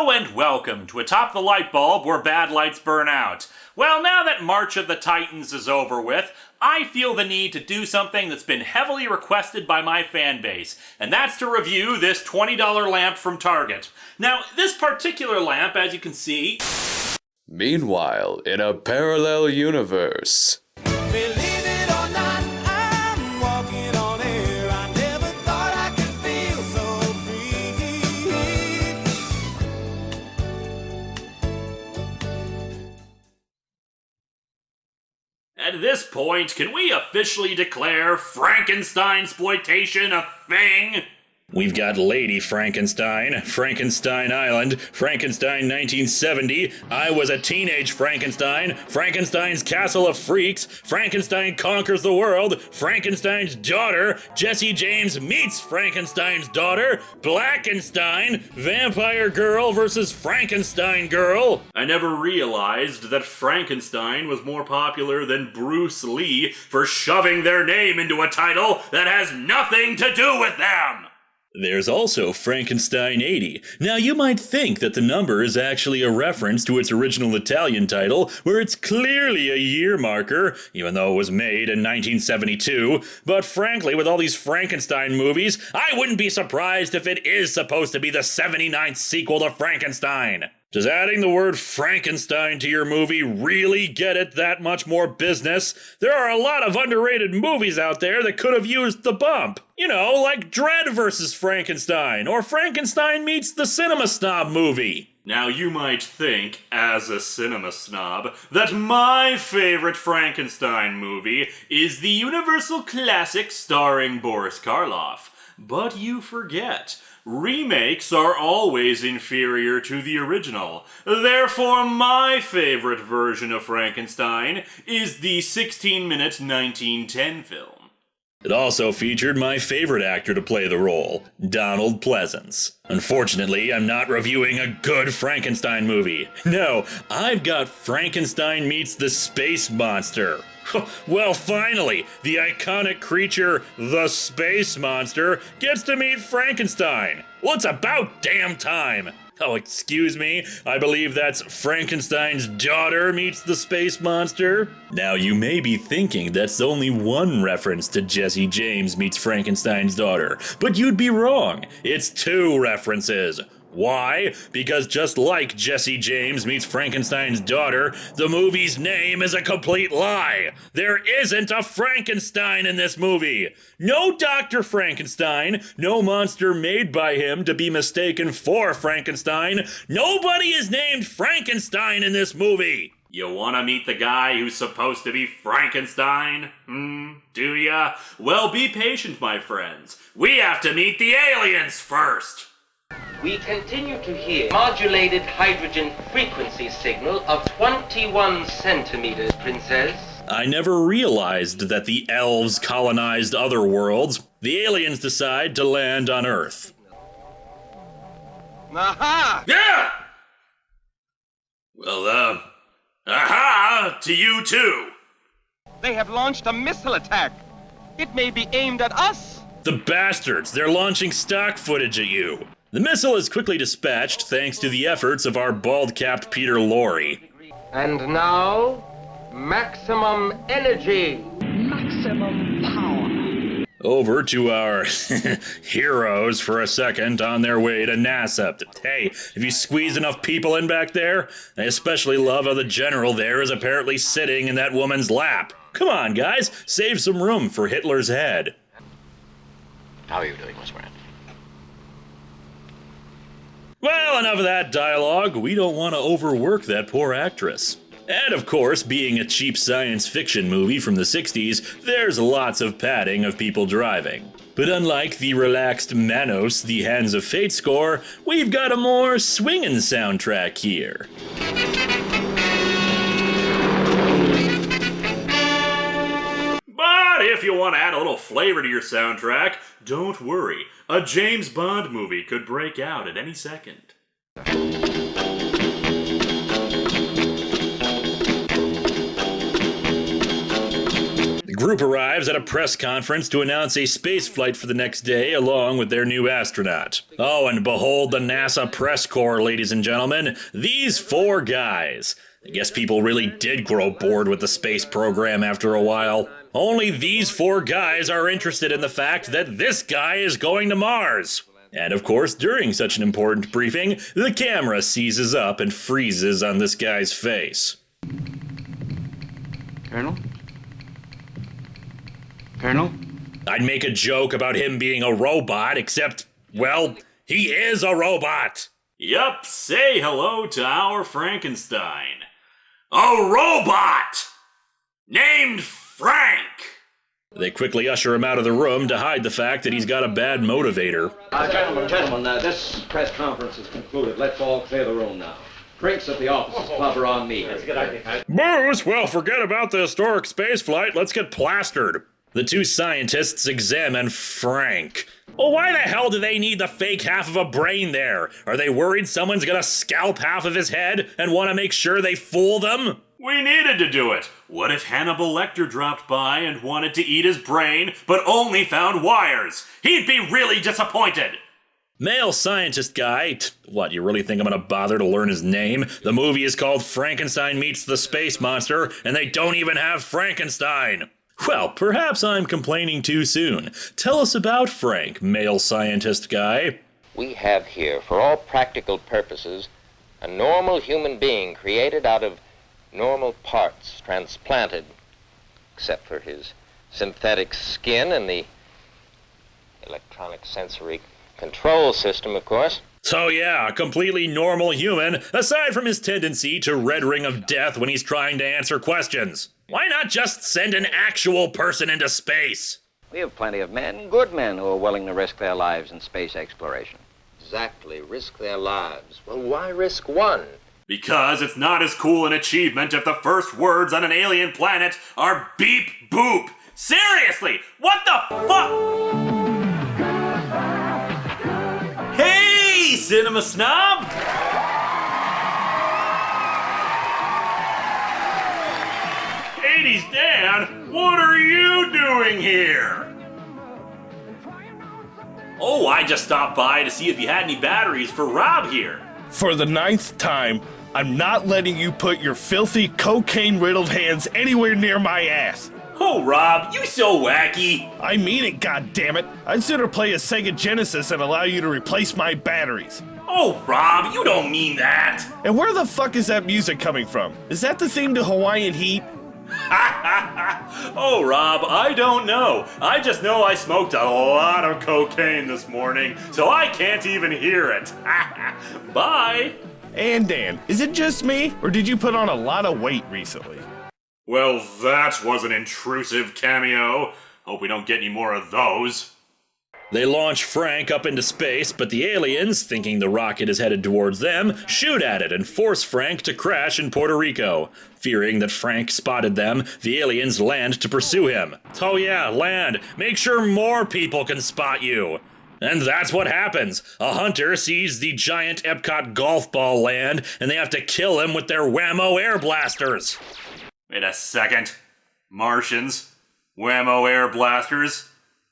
Hello and welcome to Atop the Light Bulb where bad lights burn out. Well, now that March of the Titans is over with, I feel the need to do something that's been heavily requested by my fan base, and that's to review this $20 lamp from Target. Now, this particular lamp, as you can see... Meanwhile, in a parallel universe... At this point, can we officially declare Frankenstein-sploitation a thing? We've got Lady Frankenstein, Frankenstein Island, Frankenstein 1970, I Was a Teenage Frankenstein, Frankenstein's Castle of Freaks, Frankenstein Conquers the World, Frankenstein's Daughter, Jesse James Meets Frankenstein's Daughter, Blackenstein, Vampire Girl versus Frankenstein Girl. I never realized that Frankenstein was more popular than Bruce Lee for shoving their name into a title that has nothing to do with them. There's also Frankenstein 80. Now you might think that the number is actually a reference to its original Italian title, where it's clearly a year marker, even though it was made in 1972, but frankly, with all these Frankenstein movies, I wouldn't be surprised if it is supposed to be the 79th sequel to Frankenstein. Does adding the word Frankenstein to your movie really get it that much more business? There are a lot of underrated movies out there that could have used the bump. You know, like Dread vs. Frankenstein, or Frankenstein meets the Cinema Snob movie. Now you might think, as a cinema snob, that my favorite Frankenstein movie is the Universal classic starring Boris Karloff. But you forget. Remakes are always inferior to the original. Therefore, my favorite version of Frankenstein is the 16-minute 1910 film. It also featured my favorite actor to play the role, Donald Pleasance. Unfortunately, I'm not reviewing a good Frankenstein movie. No, I've got Frankenstein Meets the Space Monster. Well, finally, the iconic creature, the Space Monster, gets to meet Frankenstein. Well, it's about damn time. Oh, excuse me, I believe that's Frankenstein's Daughter Meets the Space Monster. Now, you may be thinking that's only one reference to Jesse James Meets Frankenstein's Daughter, but you'd be wrong. It's two references. Why? Because just like Jesse James Meets Frankenstein's Daughter, the movie's name is a complete lie. There isn't a Frankenstein in this movie. No Dr. Frankenstein, no monster made by him to be mistaken for Frankenstein. Nobody is named Frankenstein in this movie. You wanna meet the guy who's supposed to be Frankenstein? Do ya? Well, be patient, my friends. We have to meet the aliens first. We continue to hear modulated hydrogen frequency signal of 21 centimeters, Princess. I never realized that the elves colonized other worlds. The aliens decide to land on Earth. Aha! Yeah! Well, aha to you too. They have launched a missile attack. It may be aimed at us. The bastards, they're launching stock footage at you. The missile is quickly dispatched thanks to the efforts of our bald-capped Peter Lorre. And now, maximum energy. Maximum power. Over to our heroes for a second on their way to NASA. Hey, have you squeezed enough people in back there? I especially love how the general there is apparently sitting in that woman's lap. Come on, guys, save some room for Hitler's head. How are you doing, Miss Grant? Well, enough of that dialogue. We don't want to overwork that poor actress. And of course, being a cheap science fiction movie from the 60s, there's lots of padding of people driving. But unlike the relaxed Manos, the Hands of Fate score, we've got a more swingin' soundtrack here. But if you want to add a little flavor to your soundtrack, don't worry. A James Bond movie could break out at any second. group arrives at a press conference to announce a space flight for the next day along with their new astronaut. Oh, and behold the NASA press corps, ladies and gentlemen. These 4 guys. I guess people really did grow bored with the space program after a while. Only these 4 guys are interested in the fact that this guy is going to Mars. And of course, during such an important briefing, the camera seizes up and freezes on this guy's face. Colonel? Colonel? I'd make a joke about him being a robot, except, well, he is a robot. Yup, say hello to our Frankenstein. A robot! Named Frank! They quickly usher him out of the room to hide the fact that he's got a bad motivator. Gentlemen, this press conference is concluded. Let's all clear the room now. Drinks at the officers' club are on me. That's a good idea. Booze? Well, forget about the historic space flight. Let's get plastered. The 2 scientists examine Frank. Well, why the hell do they need the fake half of a brain there? Are they worried someone's gonna scalp half of his head and want to make sure they fool them? We needed to do it. What if Hannibal Lecter dropped by and wanted to eat his brain, but only found wires? He'd be really disappointed. Male scientist guy, what, you really think I'm gonna bother to learn his name? The movie is called Frankenstein Meets the Space Monster, and they don't even have Frankenstein. Well, perhaps I'm complaining too soon. Tell us about Frank, male scientist guy. We have here, for all practical purposes, a normal human being created out of normal parts, transplanted, except for his synthetic skin and the electronic sensory control system, of course. So yeah, a completely normal human, aside from his tendency to red ring of death when he's trying to answer questions. Why not just send an actual person into space? We have plenty of men, good men, who are willing to risk their lives in space exploration. Exactly, risk their lives. Well, why risk one? Because it's not as cool an achievement if the first words on an alien planet are beep boop. Seriously, what the fuck? Hey, Cinema Snob! '80s Dan, what are you doing here? Oh, I just stopped by to see if you had any batteries for Rob here. For the 9th time, I'm not letting you put your filthy, cocaine-riddled hands anywhere near my ass. Oh, Rob, you so wacky. I mean it, goddammit. I'd sooner play a Sega Genesis and allow you to replace my batteries. Oh, Rob, you don't mean that. And where the fuck is that music coming from? Is that the theme to Hawaiian Heat? Oh, Rob, I don't know. I just know I smoked a lot of cocaine this morning, so I can't even hear it. Bye. And Dan, is it just me, or did you put on a lot of weight recently? Well, that was an intrusive cameo. Hope we don't get any more of those. They launch Frank up into space, but the aliens, thinking the rocket is headed towards them, shoot at it and force Frank to crash in Puerto Rico. Fearing that Frank spotted them, the aliens land to pursue him. Oh yeah, land. Make sure more people can spot you. And that's what happens. A hunter sees the giant Epcot golf ball land, and they have to kill him with their whammo air blasters. Wait a second. Martians? Whammo air blasters?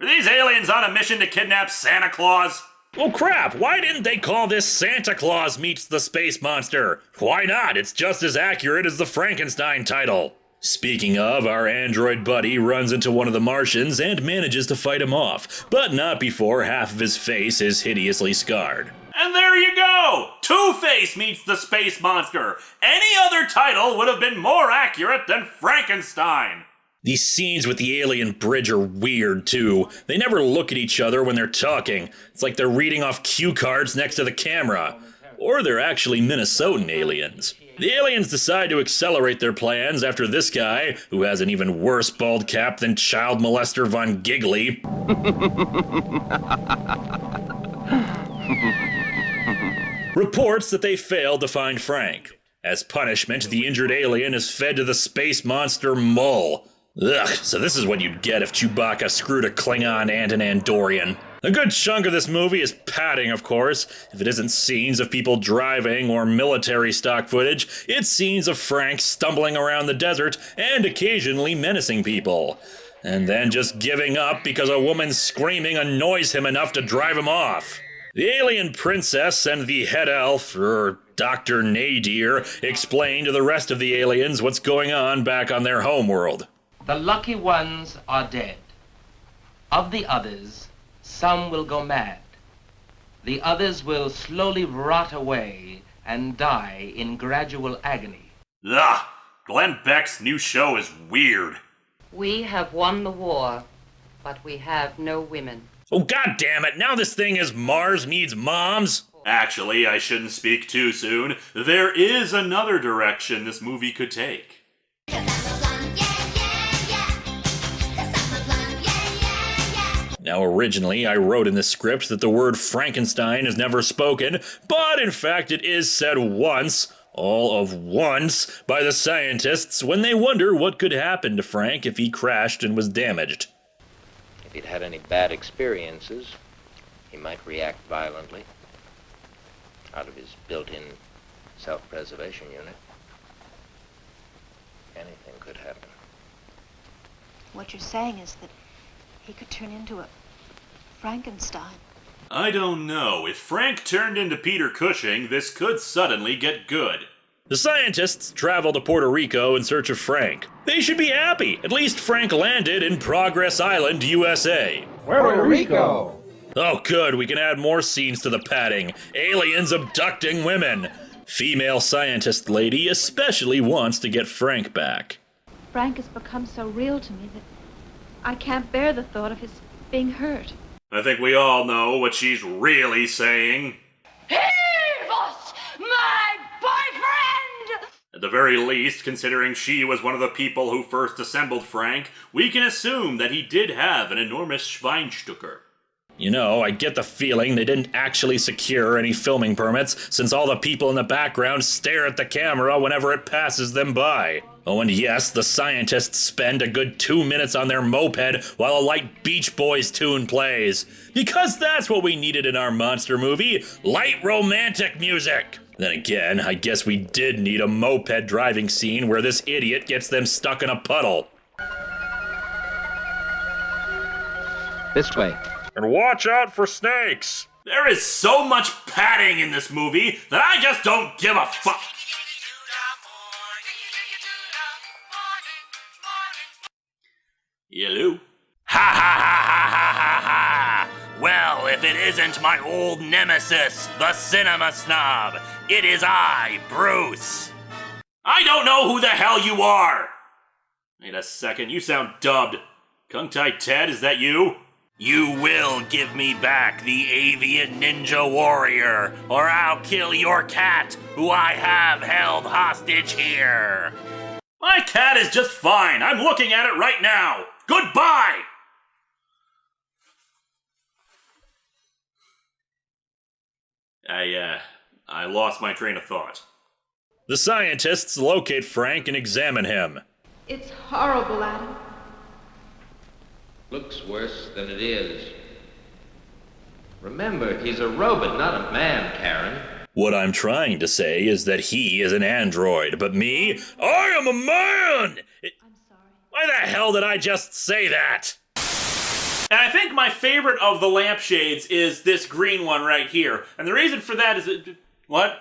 Are these aliens on a mission to kidnap Santa Claus? Well, crap, why didn't they call this Santa Claus Meets the Space Monster? Why not? It's just as accurate as the Frankenstein title. Speaking of, our android buddy runs into one of the Martians and manages to fight him off, but not before half of his face is hideously scarred. And there you go! Two-Face Meets the Space Monster! Any other title would have been more accurate than Frankenstein! These scenes with the alien bridge are weird, too. They never look at each other when they're talking. It's like they're reading off cue cards next to the camera. Or they're actually Minnesotan aliens. The aliens decide to accelerate their plans after this guy, who has an even worse bald cap than child molester Von Giggly, reports that they failed to find Frank. As punishment, the injured alien is fed to the space monster Mull. Ugh, so this is what you'd get if Chewbacca screwed a Klingon and an Andorian. A good chunk of this movie is padding, of course. If it isn't scenes of people driving or military stock footage, it's scenes of Frank stumbling around the desert and occasionally menacing people. and then just giving up because a woman screaming annoys him enough to drive him off. The alien princess and the head elf, Dr. Nadir, explain to the rest of the aliens what's going on back on their homeworld. The lucky ones are dead. Of the others, some will go mad. The others will slowly rot away and die in gradual agony. Ugh! Glenn Beck's new show is weird. We have won the war, but we have no women. Oh, god damn it! Now this thing is Mars needs moms? Actually, I shouldn't speak too soon. There is another direction this movie could take. Now, originally, I wrote in the script that the word Frankenstein is never spoken, but in fact it is said once, all of once, by the scientists when they wonder what could happen to Frank if he crashed and was damaged. If he'd had any bad experiences, he might react violently out of his built-in self-preservation unit. Anything could happen. What you're saying is that he could turn into a Frankenstein. I don't know. If Frank turned into Peter Cushing, this could suddenly get good. The scientists travel to Puerto Rico in search of Frank. They should be happy. At least Frank landed in Progress Island, USA. Puerto Rico! Oh good, we can add more scenes to the padding. Aliens abducting women. Female scientist lady especially wants to get Frank back. Frank has become so real to me that I can't bear the thought of his being hurt. I think we all know what she's really saying. He was my boyfriend! At the very least, considering she was one of the people who first assembled Frank, we can assume that he did have an enormous Schweinstücker. You know, I get the feeling they didn't actually secure any filming permits, since all the people in the background stare at the camera whenever it passes them by. Oh, and yes, the scientists spend a good 2 minutes on their moped while a light Beach Boys tune plays. Because that's what we needed in our monster movie, light romantic music. Then again, I guess we did need a moped driving scene where this idiot gets them stuck in a puddle. This way. And watch out for snakes. There is so much padding in this movie that I just don't give a fuck. Hello? Ha ha ha ha ha ha ha! Well, if it isn't my old nemesis, the cinema snob, it is I, Bruce. I don't know who the hell you are! Wait a second, you sound dubbed. Kung-Tai Ted, is that you? You will give me back the avian ninja warrior, or I'll kill your cat, who I have held hostage here. My cat is just fine. I'm looking at it right now. Goodbye! I lost my train of thought. The scientists locate Frank and examine him. It's horrible, Adam. Looks worse than it is. Remember, he's a robot, not a man, Karen. What I'm trying to say is that he is an android, but me, I am a man! I'm sorry. Why the hell did I just say that? And I think my favorite of the lampshades is this green one right here. And the reason for that is that... What?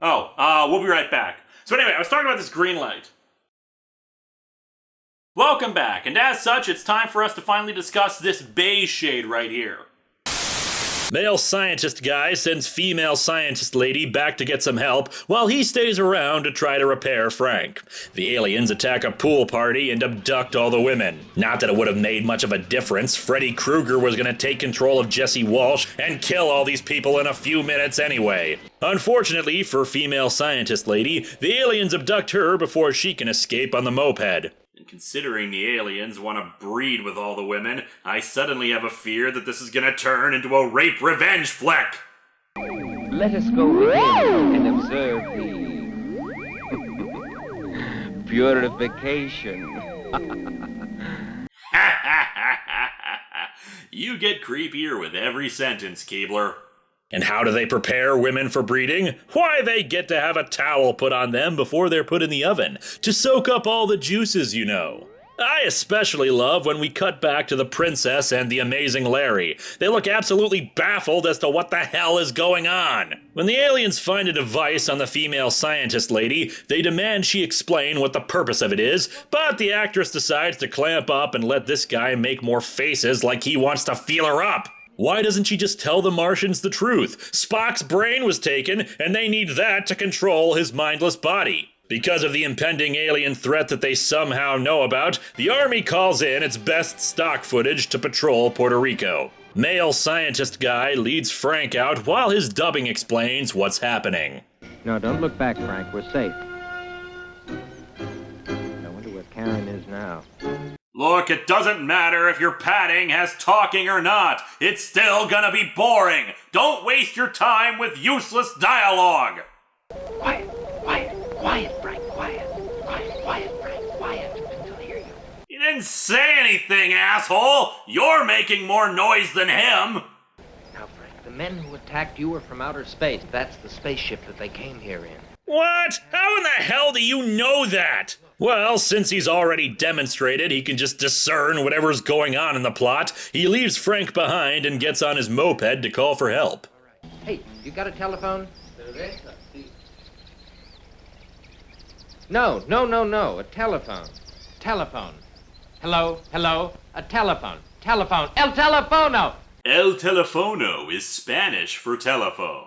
Oh, we'll be right back. So anyway, I was talking about this green light. Welcome back, and as such, it's time for us to finally discuss this beige shade right here. Male scientist guy sends female scientist lady back to get some help, while he stays around to try to repair Frank. The aliens attack a pool party and abduct all the women. Not that it would have made much of a difference. Freddy Krueger was gonna take control of Jesse Walsh and kill all these people in a few minutes anyway. Unfortunately for female scientist lady, the aliens abduct her before she can escape on the moped. And considering the aliens want to breed with all the women, I suddenly have a fear that this is gonna turn into a rape revenge flick! Let us go within and observe the purification. You get creepier with every sentence, Keebler. And how do they prepare women for breeding? Why, they get to have a towel put on them before they're put in the oven, to soak up all the juices, you know. I especially love when we cut back to the princess and the amazing Larry. They look absolutely baffled as to what the hell is going on. When the aliens find a device on the female scientist lady, they demand she explain what the purpose of it is, but the actress decides to clamp up and let this guy make more faces like he wants to feel her up. Why doesn't she just tell the Martians the truth? Spock's brain was taken, and they need that to control his mindless body. Because of the impending alien threat that they somehow know about, the Army calls in its best stock footage to patrol Puerto Rico. Male scientist guy leads Frank out while his dubbing explains what's happening. No, don't look back, Frank. We're safe. I wonder where Karen is now. Look, it doesn't matter if your padding has talking or not. It's still gonna be boring. Don't waste your time with useless dialogue. Quiet, Frank, quiet. Quiet, Frank, quiet. They'll hear you. You didn't say anything, asshole. You're making more noise than him. Now, Frank, the men who attacked you were from outer space. That's the spaceship that they came here in. What? How in the hell do you know that? Well, since he's already demonstrated he can just discern whatever's going on in the plot, he leaves Frank behind and gets on his moped to call for help. Hey, you got a telephone? No, a telephone. Telephone. Hello, a telephone. Telephone, el telefono! El telefono is Spanish for telephone.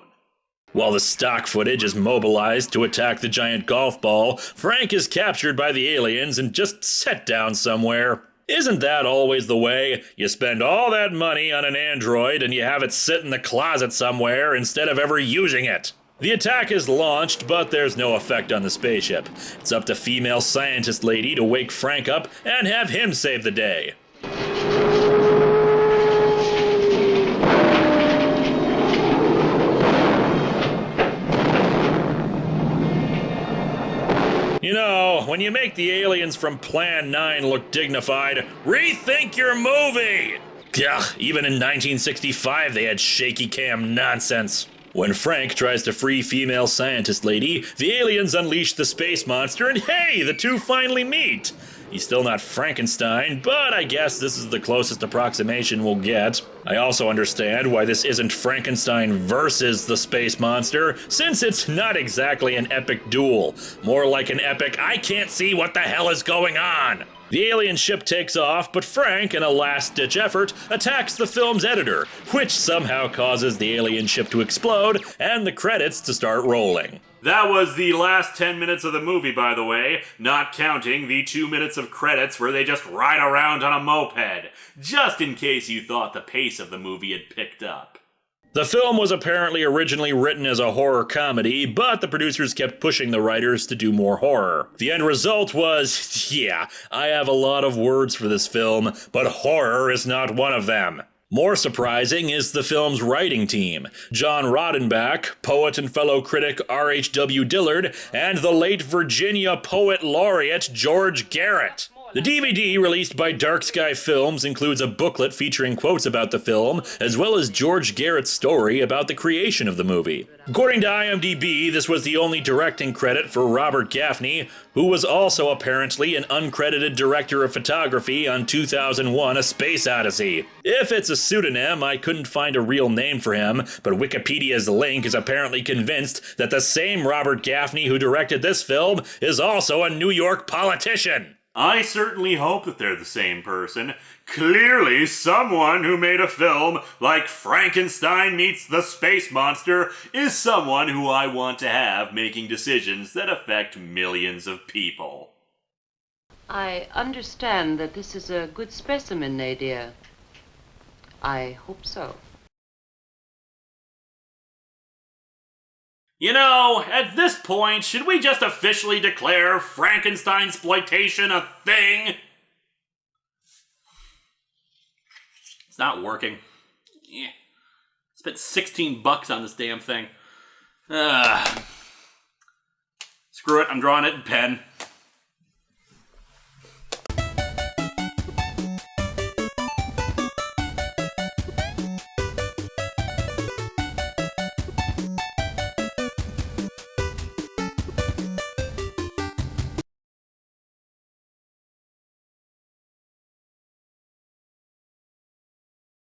While the stock footage is mobilized to attack the giant golf ball, Frank is captured by the aliens and just set down somewhere. Isn't that always the way? You spend all that money on an android and you have it sit in the closet somewhere instead of ever using it. The attack is launched, but there's no effect on the spaceship. It's up to female scientist lady to wake Frank up and have him save the day. You know, when you make the aliens from Plan 9 look dignified, rethink your movie! Ugh, even in 1965 they had shaky cam nonsense. When Frank tries to free female scientist lady, the aliens unleash the space monster and hey, the two finally meet! He's still not Frankenstein, but I guess this is the closest approximation we'll get. I also understand why this isn't Frankenstein versus the space monster, since it's not exactly an epic duel. More like an epic, I can't see what the hell is going on! The alien ship takes off, but Frank, in a last-ditch effort, attacks the film's editor, which somehow causes the alien ship to explode and the credits to start rolling. That was the last 10 minutes of the movie, by the way, not counting the 2 minutes of credits where they just ride around on a moped, just in case you thought the pace of the movie had picked up. The film was apparently originally written as a horror comedy, but the producers kept pushing the writers to do more horror. The end result was, yeah, I have a lot of words for this film, but horror is not one of them. More surprising is the film's writing team. John Roddenbach, poet and fellow critic R.H.W. Dillard, and the late Virginia Poet Laureate George Garrett. The DVD released by Dark Sky Films includes a booklet featuring quotes about the film, as well as George Garrett's story about the creation of the movie. According to IMDb, this was the only directing credit for Robert Gaffney, who was also apparently an uncredited director of photography on 2001: A Space Odyssey. If it's a pseudonym, I couldn't find a real name for him, but Wikipedia's link is apparently convinced that the same Robert Gaffney who directed this film is also a New York politician. I certainly hope that they're the same person. Clearly, someone who made a film like Frankenstein Meets the Space Monster is someone who I want to have making decisions that affect millions of people. I understand that this is a good specimen, Nadia. I hope so. You know, at this point, should we just officially declare Frankensteinsploitation a thing? It's not working. Yeah. Spent $16 on this damn thing. Screw it, I'm drawing it in pen.